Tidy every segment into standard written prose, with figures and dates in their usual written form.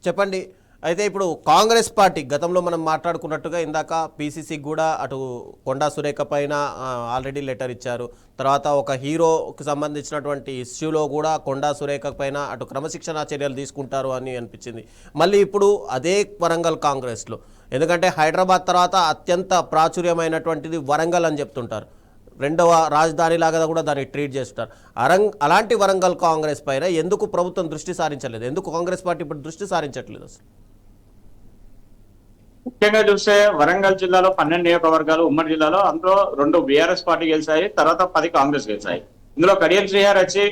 చెప్పండి. అయితే ఇప్పుడు కాంగ్రెస్ పార్టీ గతంలో మనం మాట్లాడుకున్నట్టుగా ఇందాక పీసీసీకి కూడా అటు కొండా సురేఖ పైన ఆల్రెడీ లెటర్ ఇచ్చారు. తర్వాత ఒక హీరోకి సంబంధించినటువంటి ఇష్యూలో కూడా కొండా సురేఖ పైన అటు క్రమశిక్షణా చర్యలు తీసుకుంటారు అని అనిపించింది. మళ్ళీ ఇప్పుడు అదే వరంగల్ కాంగ్రెస్లో, ఎందుకంటే హైదరాబాద్ తర్వాత అత్యంత ప్రాచుర్యమైనటువంటిది వరంగల్ అని చెప్తుంటారు. రెండవ రాజధాని లాగా కూడా దాన్ని ట్రీట్ చేస్తుంటారు. అలాంటి వరంగల్ కాంగ్రెస్ పైన ఎందుకు ప్రభుత్వం దృష్టి సారించలేదు? ఎందుకు కాంగ్రెస్ పార్టీ ఇప్పుడు దృష్టి సారించట్లేదు అసలు? ముఖ్యంగా చూస్తే వరంగల్ జిల్లాలో 12 నియోజకవర్గాలు ఉమ్మడి జిల్లాలో, అందులో 2 బీఆర్ఎస్ పార్టీ గెలిచాయి, తర్వాత 10 కాంగ్రెస్ గెలిచాయి. ఇందులో కడియం శ్రీహరి వచ్చి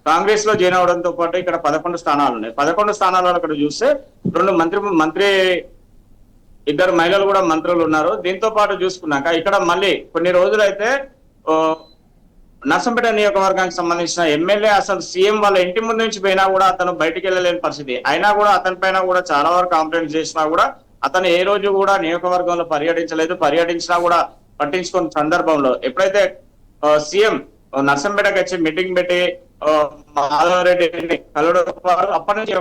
కాంగ్రెస్ లో జాయిన్ అవడంతో పాటు ఇక్కడ 11 స్థానాలు ఉన్నాయి. 11 స్థానాలలో అక్కడ చూస్తే 2 మంత్రి 2 మహిళలు కూడా మంత్రులు ఉన్నారు. దీంతో పాటు చూసుకున్నాక ఇక్కడ మళ్ళీ కొన్ని రోజులైతే నర్సంపేట నియోజకవర్గానికి సంబంధించిన ఎమ్మెల్యే అసలు సీఎం వాళ్ళ ఇంటి ముందు నుంచి పోయినా కూడా అతను బయటికి వెళ్ళలేని పరిస్థితి. అయినా కూడా అతని పైన కూడా చాలా వరకు కంప్లైంట్ చేసినా కూడా అతను ఏ రోజు కూడా నియోజకవర్గంలో పర్యటించలేదు. పర్యటించినా కూడా పట్టించుకున్న సందర్భంలో ఎప్పుడైతే సీఎం నర్సంపేటకి వచ్చి మీటింగ్ పెట్టి మాధవరెడ్డిని కలవడం, అప్పటి నుంచి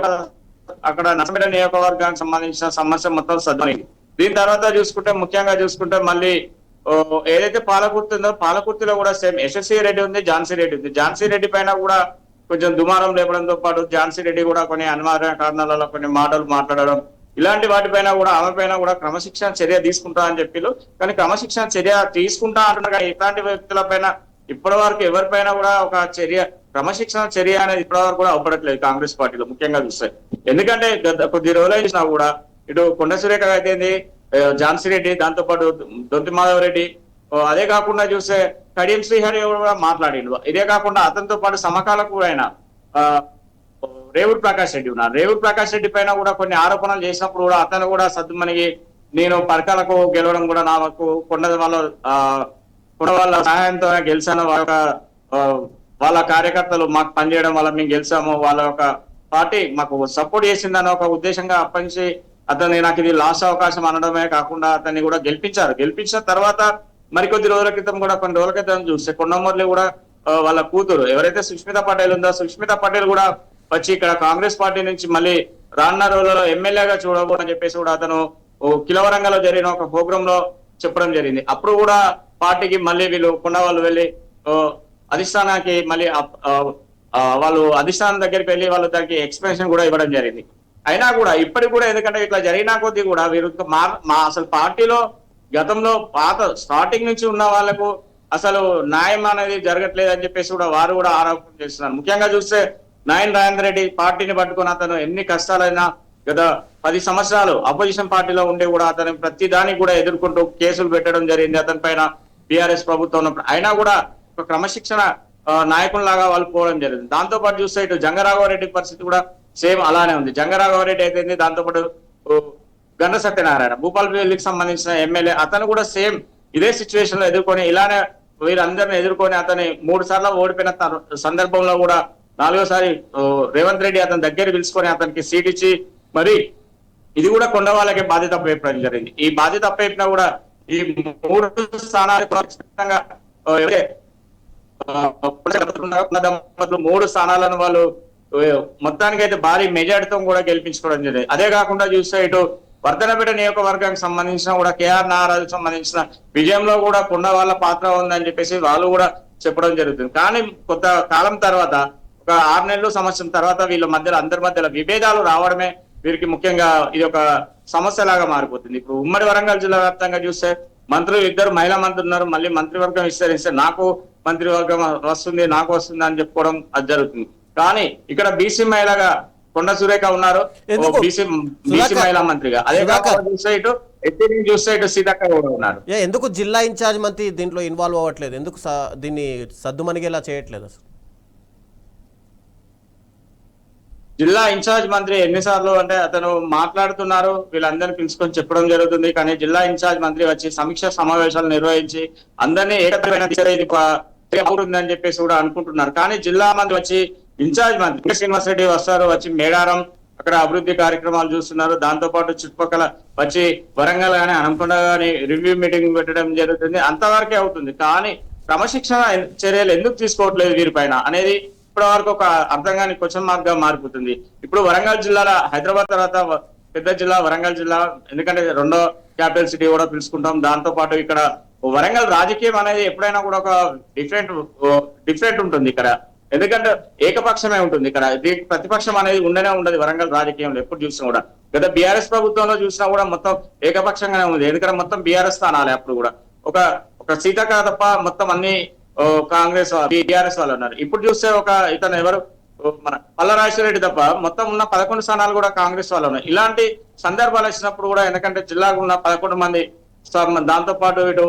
అక్కడ నర్సంపేట నియోజకవర్గానికి సంబంధించిన సమస్య మొత్తం సద్దుమైంది. దీని తర్వాత ముఖ్యంగా చూసుకుంటే మళ్ళీ ఏదైతే పాలకుర్తి ఉందో పాలకుర్తిలో కూడా సేమ్ యశస్వి రెడ్డి ఉంది, ఝాన్సీ రెడ్డి ఉంది. ఝాన్సీ రెడ్డి పైన కూడా కొంచెం దుమారం లేపడంతో పాటు ఝాన్సీ రెడ్డి కూడా కొన్ని అనివార్య కారణాలలో కొన్ని మాటలు మాట్లాడడం, ఇలాంటి వాటిపైన కూడా ఆమె పైన కూడా క్రమశిక్షణ చర్య తీసుకుంటా అని చెప్పిలు. కానీ క్రమశిక్షణ చర్య తీసుకుంటా అంటున్నా ఇట్లాంటి వ్యక్తుల పైన ఇప్పటి వరకు ఎవరిపైన కూడా ఒక క్రమశిక్షణ చర్య అనేది ఇప్పటి వరకు కూడా అవపడట్లేదు కాంగ్రెస్ పార్టీలో ముఖ్యంగా చూస్తే. ఎందుకంటే కొద్ది రోజులు అయినా కూడా ఇటు కొండ సురేఖ అయితే ఝాన్సీ రెడ్డి, దాంతో పాటు దొంతి మాధవరెడ్డి, అదే కాకుండా చూస్తే కడియం శ్రీహరి కూడా మాట్లాడిండు. ఇదే కాకుండా అతనితో పాటు సమకాలకు ఆయన రేవుడు ప్రకాష్ రెడ్డి ఉన్నారు. రేవుడు ప్రకాష్ రెడ్డి పైన కూడా కొన్ని ఆరోపణలు చేసినప్పుడు కూడా అతను కూడా సద్దుమణిగి నేను పరకాలకు గెలవడం కూడా నాకు కొండ వాళ్ళ సహాయంతో గెలిచాను, వాళ్ళ కార్యకర్తలు మాకు పనిచేయడం వల్ల మేము గెలిచాము, వాళ్ళ ఒక పార్టీ మాకు సపోర్ట్ చేసిందని ఒక ఉద్దేశంగా అప్పటి అతన్ని నాకు ఇది లాస్ట్ అవకాశం అనడమే కాకుండా అతన్ని కూడా గెలిపించిన తర్వాత మరికొద్ది రోజుల క్రితం కూడా కొన్ని రోజుల క్రితం చూస్తే కొండమూర్లి కూడా వాళ్ళ కూతురు ఎవరైతే సుష్మితా పటేల్ ఉందో సుష్మితా పటేల్ కూడా వచ్చి ఇక్కడ కాంగ్రెస్ పార్టీ నుంచి మళ్ళీ రానున్న రోజులలో ఎమ్మెల్యేగా చూడబోని చెప్పేసి కూడా అతను కిలవరంగంలో జరిగిన ఒక ప్రోగ్రామ్ లో చెప్పడం జరిగింది. అప్పుడు కూడా పార్టీకి మళ్ళీ వీళ్ళు కొండ వాళ్ళు వెళ్ళి అధిష్టానానికి మళ్ళీ వాళ్ళు అధిష్టానం దగ్గరికి వెళ్ళి వాళ్ళు దానికి ఎక్స్ప్లెనేషన్ కూడా ఇవ్వడం జరిగింది. అయినా కూడా ఇప్పటికి కూడా ఎందుకంటే ఇట్లా జరిగిన కొద్దీ కూడా వీరు అసలు పార్టీలో గతంలో పాత స్టార్టింగ్ నుంచి ఉన్న వాళ్ళకు అసలు న్యాయం అనేది జరగట్లేదు అని చెప్పేసి కూడా వారు కూడా ఆరోపణ చేస్తున్నారు. ముఖ్యంగా చూస్తే నాయన్ రాజేంద్ర రెడ్డి పార్టీని పట్టుకుని అతను ఎన్ని కష్టాలైనా గత 10 సంవత్సరాలు అపోజిషన్ పార్టీలో ఉండి కూడా అతను ప్రతి దానికి కూడా ఎదుర్కొంటూ కేసులు పెట్టడం జరిగింది అతని పైన బీఆర్ఎస్ ప్రభుత్వం ఉన్నప్పుడు. అయినా కూడా ఒక క్రమశిక్షణ నాయకుల్లాగా వాళ్ళు పోవడం జరిగింది. దాంతో పాటు చూస్తే ఇటు జంగరాఘవరెడ్డి పరిస్థితి కూడా సేమ్ అలానే ఉంది. జంగరాఘవరెడ్డి అయితే దాంతో పాటు గండ్ర సత్యనారాయణ భూపాలపల్లికి సంబంధించిన ఎమ్మెల్యే అతను కూడా సేమ్ ఇదే సిచ్యువేషన్ లో ఎదుర్కొని ఇలానే వీరందరిని ఎదుర్కొని అతని 3 సార్లు ఓడిపోయిన సందర్భంలో కూడా 4వసారి రేవంత్ రెడ్డి అతని దగ్గర పిలుచుకొని అతనికి సీట్ ఇచ్చి మరి ఇది కూడా కొండ వాళ్ళకే బాధ్యత అప్పచెప్పడం జరిగింది. ఈ బాధ్యత అప్పచెప్పినా కూడా ఈ 3 స్థానాలు 3 స్థానాలను వాళ్ళు మొత్తానికి అయితే భారీ మెజార్టీతో కూడా గెలిపించుకోవడం జరిగింది. అదే కాకుండా చూస్తే ఇటు వర్ధనపేట నియోజకవర్గానికి సంబంధించిన కూడా కేఆర్ నారాజుకు సంబంధించిన విజయంలో కూడా కొండ వాళ్ళ పాత్ర ఉందని చెప్పేసి వాళ్ళు కూడా చెప్పడం జరుగుతుంది. కానీ కొంత కాలం తర్వాత ఒక 6 నెలలు సంవత్సరం తర్వాత వీళ్ళ మధ్యలో అందరి మధ్యలో విభేదాలు రావడమే వీరికి ముఖ్యంగా ఇది ఒక సమస్య లాగా మారిపోతుంది. ఇప్పుడు ఉమ్మడి వరంగల్ జిల్లా వ్యాప్తంగా చూస్తే మంత్రులు 2 మహిళా మంత్రులు ఉన్నారు. మళ్ళీ మంత్రివర్గం విస్తరిస్తే నాకు మంత్రివర్గం వస్తుంది నాకు వస్తుంది అని చెప్పుకోవడం అది జరుగుతుంది. కానీ ఇక్కడ బీసీ మహిళగా కొండ సురేఖ ఉన్నారు, బీసీ మహిళా మంత్రిగా. అదే కాకుండా చూస్తే ఇటు సీతక్క కూడా ఉన్నారు. ఎందుకు జిల్లా ఇన్ఛార్జ్ మంత్రి దీంట్లో ఇన్వాల్వ్ అవ్వట్లేదు? ఎందుకు దీన్ని సద్దుమణిగేలా చేయట్లేదు అసలు? జిల్లా ఇన్ఛార్జ్ మంత్రి ఎన్నిసార్లు అంటే అతను మాట్లాడుతున్నారు, వీళ్ళందరినీ పిలుచుకొని చెప్పడం జరుగుతుంది. కానీ జిల్లా ఇన్ఛార్జ్ మంత్రి వచ్చి సమీక్ష సమావేశాలు నిర్వహించి అందరినీ ఏకత్రమైనదని చెప్పేసి కూడా అనుకుంటున్నారు. కానీ జిల్లా మంత్రి వచ్చి ఇన్ఛార్జ్ మంత్రి శ్రీనివాస్ రెడ్డి వస్తారు, వచ్చి మేడారం అక్కడ అభివృద్ధి కార్యక్రమాలు చూస్తున్నారు. దాంతో పాటు చుట్టుపక్కల వచ్చి వరంగల్ గానీ హనుమకొండ గానీ రివ్యూ మీటింగ్ పెట్టడం జరుగుతుంది. అంతవరకే అవుతుంది. కానీ క్రమశిక్షణ చర్యలు ఎందుకు తీసుకోవట్లేదు వీరిపైన అనేది ఇప్పటి వరకు ఒక అర్థం కాని క్వశ్చన్ మార్క్ గా మారిపోతుంది. ఇప్పుడు వరంగల్ జిల్లాలో హైదరాబాద్ తర్వాత పెద్ద జిల్లా వరంగల్ జిల్లా, ఎందుకంటే రెండో క్యాపిటల్ సిటీ కూడా పిలుచుకుంటాం. దాంతో పాటు ఇక్కడ వరంగల్ రాజకీయం అనేది ఎప్పుడైనా కూడా ఒక డిఫరెంట్ ఉంటుంది ఇక్కడ, ఎందుకంటే ఏకపక్షమే ఉంటుంది ఇక్కడ. దీనికి ప్రతిపక్షం అనేది ఉండనే ఉండదు వరంగల్ రాజకీయంలో ఎప్పుడు చూసినా కూడా. గత బీఆర్ఎస్ ప్రభుత్వంలో చూసినా కూడా మొత్తం ఏకపక్షంగానే ఉంది, ఎందుకంటే మొత్తం బీఆర్ఎస్ స్థానాలే. అప్పుడు కూడా ఒక సీతక్క తప్ప మొత్తం అన్ని కాంగ్రెస్ బీఆర్ఎస్ వాళ్ళు ఉన్నారు. ఇప్పుడు చూస్తే ఇతను ఎవరు మన పల్లరాజేశ్వరరెడ్డి తప్ప మొత్తం ఉన్న 11 స్థానాలు కూడా కాంగ్రెస్ వాళ్ళు ఉన్నాయి. ఇలాంటి సందర్భాలు వచ్చినప్పుడు కూడా, ఎందుకంటే జిల్లాకు ఉన్న 11 మంది, దాంతో పాటు ఇటు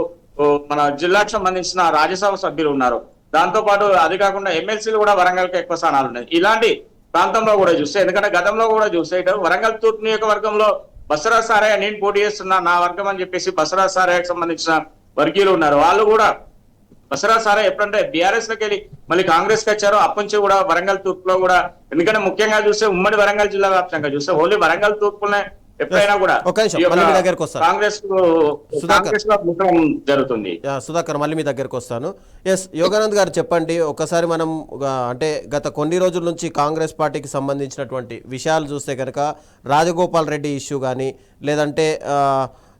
మన జిల్లాకు సంబంధించిన రాజ్యసభ సభ్యులు ఉన్నారు, దాంతో పాటు అది కాకుండా ఎమ్మెల్సీలు కూడా వరంగల్కి ఎక్కువ స్థానాలు ఉన్నాయి. ఇలాంటి ప్రాంతంలో కూడా చూస్తే, ఎందుకంటే గతంలో కూడా చూస్తే ఇటు వరంగల్ తూర్పు నియోజకవర్గంలో బసవరాజ్ సారయ్య నేను పోటీ చేస్తున్నా నా వర్గం అని చెప్పేసి బసవరాజ్ సారయ్యకు సంబంధించిన వర్గీయులు ఉన్నారు. వాళ్ళు కూడా బసవరాజ్ సారయ్య ఎప్పుడంటే బీఆర్ఎస్ లోకి వెళ్ళి మళ్ళీ కాంగ్రెస్ కి వచ్చారో అప్పటి నుంచి కూడా వరంగల్ తూర్పులో కూడా, ఎందుకంటే ముఖ్యంగా చూస్తే ఉమ్మడి వరంగల్ జిల్లా వ్యాప్తంగా చూస్తే ఓన్లీ వరంగల్ తూర్పునే ఎప్పుడైనా కూడా కాంగ్రెస్ జరుగుతుంది. సుధాకర్, మళ్ళీ మీ దగ్గరకు వస్తాను. ఎస్ యోగానంద్ గారు, చెప్పండి ఒకసారి మనం అంటే గత కొన్ని రోజుల నుంచి కాంగ్రెస్ పార్టీకి సంబంధించినటువంటి విషయాలు చూస్తే కనుక రాజగోపాల్ రెడ్డి ఇష్యూ కానీ, లేదంటే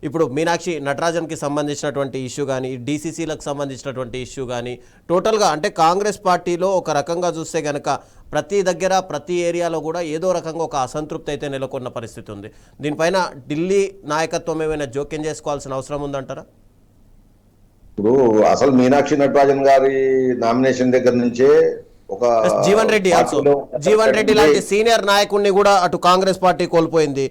ఇప్పుడు మీనాక్షి నటరాజన్కి సంబంధించినటువంటి ఇష్యూ కానీ, డీసీసీలకు సంబంధించినటువంటి ఇష్యూ కానీ, టోటల్గా అంటే కాంగ్రెస్ పార్టీలో ఒక రకంగా చూస్తే కనుక ప్రతి దగ్గర ప్రతి ఏరియాలో కూడా ఏదో రకంగా ఒక అసంతృప్తి అయితే నెలకొన్న పరిస్థితి ఉంది. దీనిపైన ఢిల్లీ నాయకత్వం ఏమైనా జోక్యం చేసుకోవాల్సిన అవసరం ఉందంటారా? ఇప్పుడు అసలు మీనాక్షి నటరాజన్ గారి నామినేషన్ దగ్గర నుంచే ఒక జీవన్ రెడ్డి లాంటి సీనియర్ నాయకుడిని కూడా అటు కాంగ్రెస్ పార్టీ కోల్పోయింది.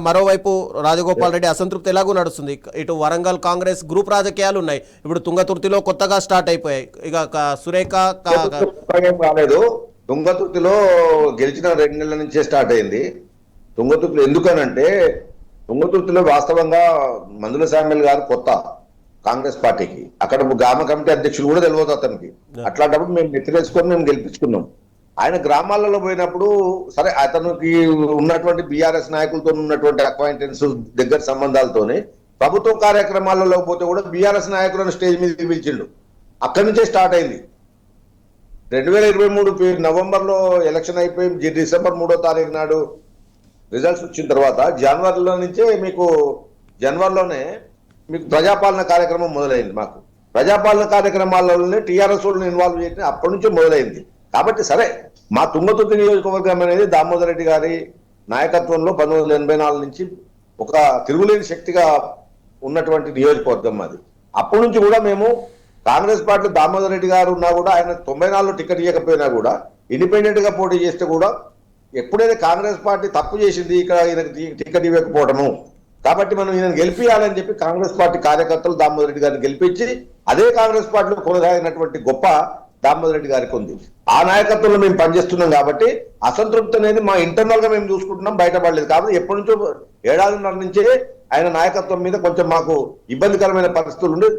మరోవైపు రాజగోపాల్ రెడ్డి అసంతృప్తి ఎలాగూ నడుస్తుంది. ఇటు వరంగల్ కాంగ్రెస్ గ్రూప్ రాజకీయాలు ఉన్నాయి. ఇప్పుడు తుంగతుర్తిలో కొత్తగా స్టార్ట్ అయిపోయాయి. ఇక సురేఖ రాలేదు, తుంగతుర్తిలో గెలిచిన 2 నెలల నుంచే స్టార్ట్ అయింది. తుంగతుర్తిలో ఎందుకనంటే తుంగతుర్తిలో వాస్తవంగా మందుల శామ్యుల్ గారు కొత్త కాంగ్రెస్ పార్టీకి, అక్కడ గ్రామ కమిటీ అధ్యక్షులు కూడా తెలియదు అతనికి. అట్లాంటప్పుడు మేము నెత్తిరేసుకొని మేము గెలిపించుకున్నాం. ఆయన గ్రామాలలో పోయినప్పుడు సరే అతనికి ఉన్నటువంటి బీఆర్ఎస్ నాయకులతో ఉన్నటువంటి అక్వైంటెన్స్ దగ్గర సంబంధాలతోనే ప్రభుత్వ కార్యక్రమాలలో పోతే కూడా బీఆర్ఎస్ నాయకులను స్టేజ్ మీద పిలిచిండు. అక్కడి నుంచే స్టార్ట్ అయింది. 2023 నవంబర్లో ఎలక్షన్ అయిపోయి డిసెంబర్ 3వ తారీఖు నాడు రిజల్ట్స్ వచ్చిన తర్వాత జనవరిలోనే మీకు ప్రజాపాలన కార్యక్రమం మొదలైంది. మాకు ప్రజాపాలన కార్యక్రమాలలోనే టీఆర్ఎస్ వాళ్ళని ఇన్వాల్వ్ చేయడం అప్పటి నుంచే మొదలైంది. కాబట్టి సరే మా తుంగతుర్తి నియోజకవర్గం అనేది దామోదర్ రెడ్డి గారి నాయకత్వంలో 1984 నుంచి ఒక తిరుగులేని శక్తిగా ఉన్నటువంటి నియోజకవర్గం అది. అప్పటి నుంచి కూడా మేము కాంగ్రెస్ పార్టీ దామోదర్ రెడ్డి గారు ఉన్నా కూడా ఆయన 94లో టికెట్ ఇవ్వకపోయినా కూడా ఇండిపెండెంట్ గా పోటీ చేస్తే కూడా ఎప్పుడైతే కాంగ్రెస్ పార్టీ తప్పు చేసింది ఇక్కడ ఈయనకు టికెట్ ఇవ్వకపోవడము, కాబట్టి మనం ఈయన గెలిపియాలని చెప్పి కాంగ్రెస్ పార్టీ కార్యకర్తలు దామోదర్ రెడ్డి గారిని గెలిపించి అదే కాంగ్రెస్ పార్టీలో కొనసాగినటువంటి గొప్ప దామోదర్ రెడ్డి గారికి ఉంది. ఆ నాయకత్వంలో మేము పనిచేస్తున్నాం కాబట్టి అసంతృప్తి అనేది మా ఇంటర్నల్ గా మేము చూసుకుంటున్నాం, బయటపడలేదు. కాబట్టి ఎప్పటి నుంచో 7 ఏళ్ల నుంచే ఆయన నాయకత్వం మీద కొంచెం మాకు ఇబ్బందికరమైన పరిస్థితులు ఉండి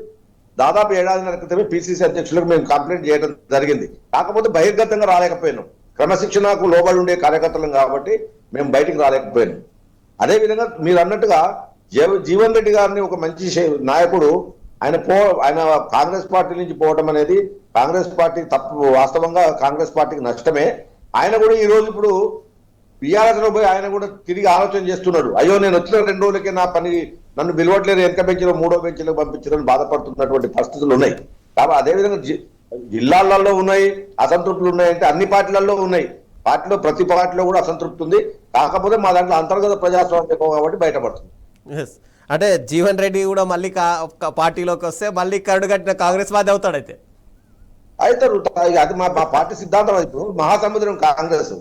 దాదాపు 7 ఏళ్ల క్రితమే పిసిసి అధ్యక్షులకు మేము కంప్లైంట్ చేయడం జరిగింది. కాకపోతే బహిర్గతంగా రాలేకపోయినాం, క్రమశిక్షణకు లోబడి ఉండే కార్యకర్తలం కాబట్టి మేము బయటికి రాలేకపోయినాం. అదేవిధంగా మీరు అన్నట్టుగా జీవన్ రెడ్డి గారిని ఒక మంచి నాయకుడు ఆయన కాంగ్రెస్ పార్టీ నుంచి పోవడం అనేది కాంగ్రెస్ పార్టీ తప్పు, వాస్తవంగా కాంగ్రెస్ పార్టీకి నష్టమే. ఆయన కూడా ఈ రోజు ఇప్పుడు బీఆర్ఎస్ లో పోయి ఆయన కూడా తిరిగి ఆలోచన చేస్తున్నాడు. అయ్యో నేను వచ్చిన 2 రోజులకే నా పని నన్ను పిలవట్లేదు, వెనక బెంచ్లో 3వ బెంచ్లో పంపించారని బాధపడుతున్నటువంటి పరిస్థితులు ఉన్నాయి. కాబట్టి అదేవిధంగా జిల్లాలలో ఉన్నాయి అసంతృప్తులు ఉన్నాయంటే అన్ని పార్టీలలో ఉన్నాయి. ప్రతి పార్టీలో కూడా అసంతృప్తి ఉంది. కాకపోతే మా దాంట్లో అంతర్గత ప్రజాస్వామ్యం కాబట్టి బయటపడుతుంది. అంటే జీవన్ రెడ్డి కూడా మళ్ళీ పార్టీలోకి వస్తే మళ్ళీ కరడు కట్టిన కాంగ్రెస్ వాది అవుతాడు. అయితే అది మా పార్టీ సిద్ధాంతం. ఇప్పుడు మహాసముద్రం కాంగ్రెస్.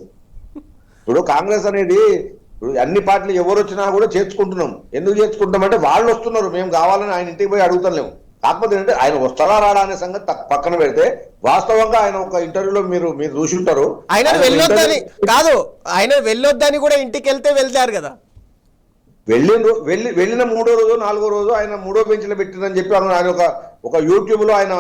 ఇప్పుడు కాంగ్రెస్ అనేది అన్ని పార్టీలు ఎవరు వచ్చినా కూడా చేర్చుకుంటున్నాం. ఎందుకు చేర్చుకుంటాం అంటే వాళ్ళు వస్తున్నారు, మేము కావాలని ఆయన ఇంటికి పోయి అడుగుతలేము. కాకపోతే ఏంటంటే ఆయన వస్తారా రాడా అనే సంగతి పక్కన పెడితే వాస్తవంగా ఆయన ఒక ఇంటర్వ్యూలో మీరు చూసి ఉంటారు, ఆయన వెళ్ళొద్దని కూడా ఇంటికి వెళ్తారు కదా. వెళ్ళిన 3వ రోజు 4వ రోజు ఆయన 3వ బెంచ్లో పెట్టిందని చెప్పి ఆయన ఒక యూట్యూబ్ లో ఆయన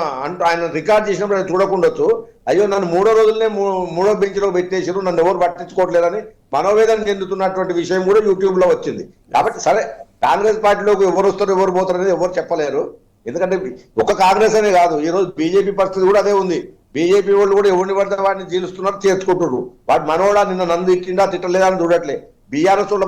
రికార్డ్ చేసినప్పుడు ఆయన చూడకుండొచ్చు. అయ్యో నన్ను 3వ రోజులనే 3వ బెంచ్లో పెట్టేసారు, నన్ను ఎవరు పట్టించుకోవట్లేదని మనోవేదన చెందుతున్నటువంటి విషయం కూడా యూట్యూబ్ లో వచ్చింది. కాబట్టి సరే కాంగ్రెస్ పార్టీలోకి ఎవరు వస్తారు ఎవరు పోతారు అనేది ఎవరు చెప్పలేరు. ఎందుకంటే ఒక కాంగ్రెస్ అనే కాదు, ఈ రోజు బీజేపీ పరిస్థితి కూడా అదే ఉంది. బీజేపీ వాళ్ళు కూడా ఎవరిని పడితే వాడిని జీలుస్తున్నారు, చేర్చుకుంటున్నారు. వాడు మనోడా నిన్న నందు ఇచ్చిండా తిట్టలేదా అని చూడట్లే. బీఆర్ఎస్ వాళ్ళ